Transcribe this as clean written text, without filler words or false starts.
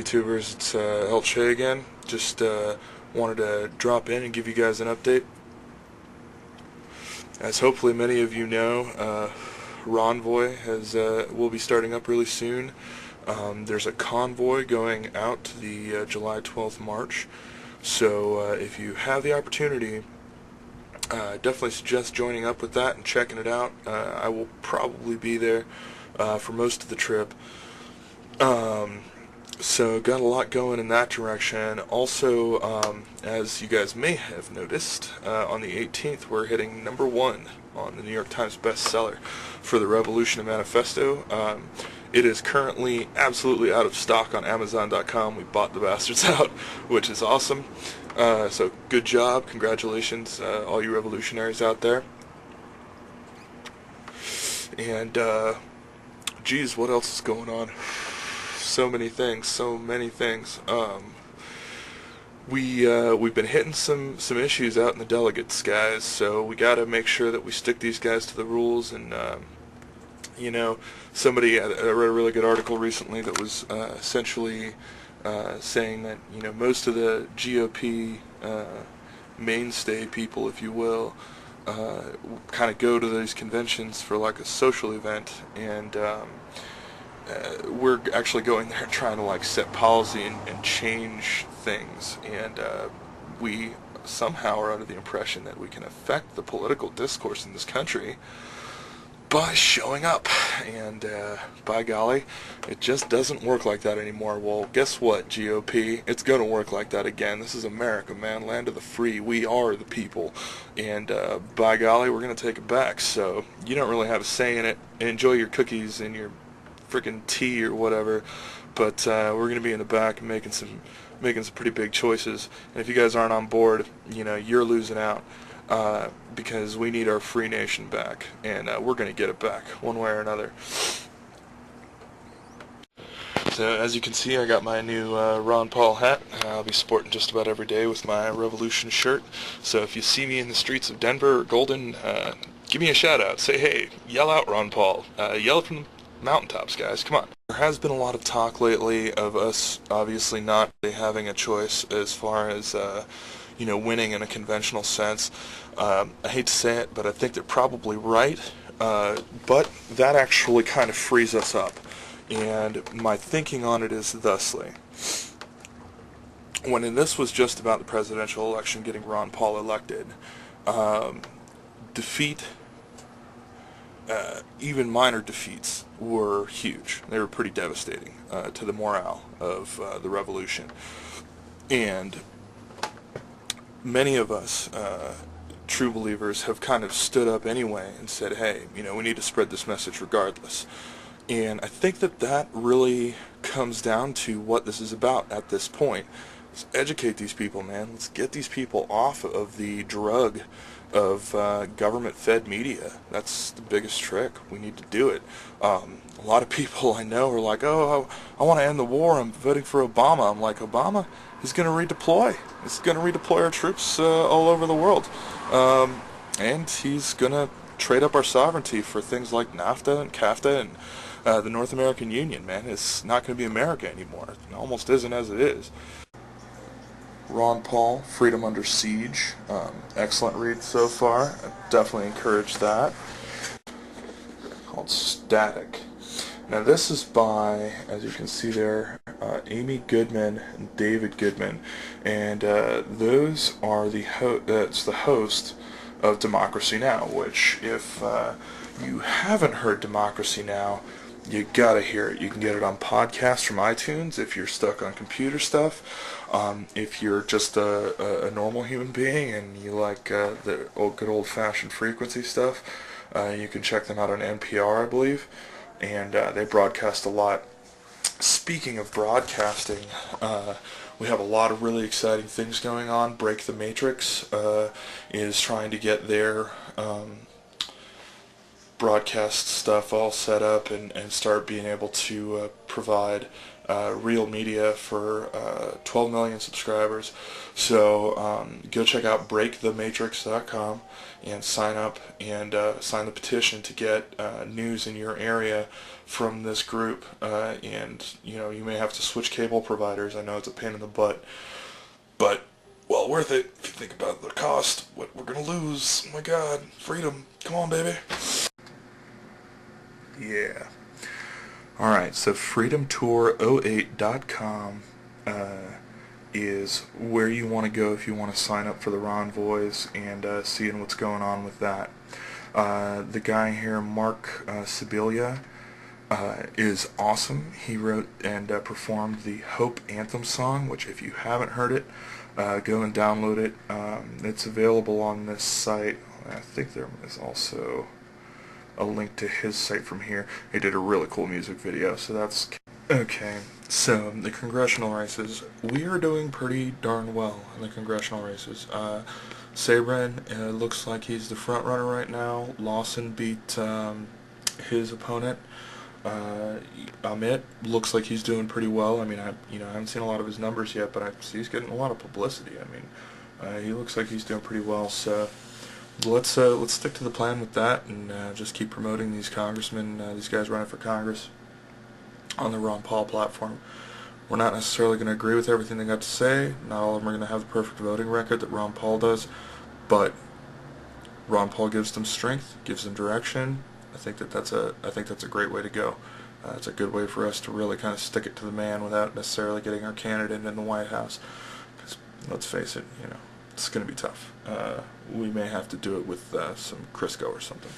YouTubers? It's El Che again. Just wanted to drop in and give you guys an update. As hopefully many of you know, Ronvoy will be starting up really soon. There's a convoy going out to the July 12th march. So if you have the opportunity, definitely suggest joining up with that and checking it out. I will probably be there for most of the trip. So got a lot going in that direction. Also, as you guys may have noticed, on the 18th we're hitting #1 on the New York Times bestseller for the Revolution Manifesto. It is currently absolutely out of stock on Amazon.com. We bought the bastards out, which is awesome. So good job, congratulations, all you revolutionaries out there. And geez, what else is going on? So many things. We've been hitting some issues out in the delegates, guys. So we got to make sure that we stick these guys to the rules. And you know, I read a really good article recently that was essentially saying that most of the GOP mainstay people, if you will, kind of go to these conventions for like a social event, and we're actually going there trying to like set policy and change things, and we somehow are under the impression that we can affect the political discourse in this country by showing up, and by golly, it just doesn't work like that anymore. Well, guess what, GOP? It's gonna work like that again. This is America, man, land of the free. We are the people, and by golly, we're gonna take it back. So you don't really have a say in it. Enjoy your cookies and your freaking tea or whatever, but we're gonna be in the back and making some pretty big choices. And if you guys aren't on board, you're losing out. Because we need our free nation back, and we're going to get it back one way or another. So as you can see, I got my new Ron Paul hat. I'll be sporting just about every day with my Revolution shirt. So if you see me in the streets of Denver or Golden, give me a shout out. Say, hey, yell out Ron Paul. Yell it from the mountaintops, guys. Come on. There has been a lot of talk lately of us obviously not having a choice as far as winning in a conventional sense. I hate to say it, but I think they're probably right. But that actually kind of frees us up. And my thinking on it is thusly. When this was just about the presidential election, getting Ron Paul elected, even minor defeats were huge. They were pretty devastating to the morale of the revolution. And many of us, true believers, have kind of stood up anyway and said, hey, we need to spread this message regardless. And I think that really comes down to what this is about at this point. Let's educate these people, man. Let's get these people off of the drug of government-fed media. That's the biggest trick. We need to do it. A lot of people I know are like, oh, I want to end the war. I'm voting for Obama. I'm like, Obama? He's going to redeploy. He's going to redeploy our troops all over the world. And he's going to trade up our sovereignty for things like NAFTA and CAFTA and the North American Union, man. It's not going to be America anymore. It almost isn't as it is. Ron Paul, Freedom Under Siege. Excellent read so far. I definitely encourage that. Called Static. Now this is by, as you can see there, Amy Goodman and David Goodman, and those are that's the host of Democracy Now!, which if you haven't heard Democracy Now!, you gotta hear it. You can get it on podcasts from iTunes if you're stuck on computer stuff. If you're just a normal human being and you like the good old-fashioned frequency stuff, you can check them out on NPR, I believe. And they broadcast a lot. Speaking of broadcasting, we have a lot of really exciting things going on. Break the Matrix is trying to get their broadcast stuff all set up and start being able to provide real media for 12 million subscribers. So go check out breakthematrix.com and sign up and sign the petition to get news in your area from this group. And you may have to switch cable providers. I know it's a pain in the butt, but well worth it if you think about the cost. What we're gonna lose. Oh my God, freedom! Come on, baby. Yeah. Alright, so freedomtour08.com is where you want to go if you want to sign up for the Ronvoys and seeing what's going on with that. The guy here, Mark Sibilia, is awesome. He wrote and performed the Hope Anthem song, which if you haven't heard it, go and download it. It's available on this site. I think there is also a link to his site from here. He did a really cool music video, so that's okay. So the congressional races, we are doing pretty darn well in the congressional races. Sabrin looks like he's the front runner right now. Lawson beat his opponent. Amit looks like he's doing pretty well. I mean, I haven't seen a lot of his numbers yet, but I see he's getting a lot of publicity. I mean, he looks like he's doing pretty well. So let's stick to the plan with that and just keep promoting these congressmen, these guys running for Congress on the Ron Paul platform. We're not necessarily going to agree with everything they got to say. Not all of them are going to have the perfect voting record that Ron Paul does, but Ron Paul gives them strength, gives them direction. I think that's a great way to go. It's a good way for us to really kind of stick it to the man without necessarily getting our candidate in the White House. Because let's face it, it's going to be tough. We may have to do it with some Crisco or something.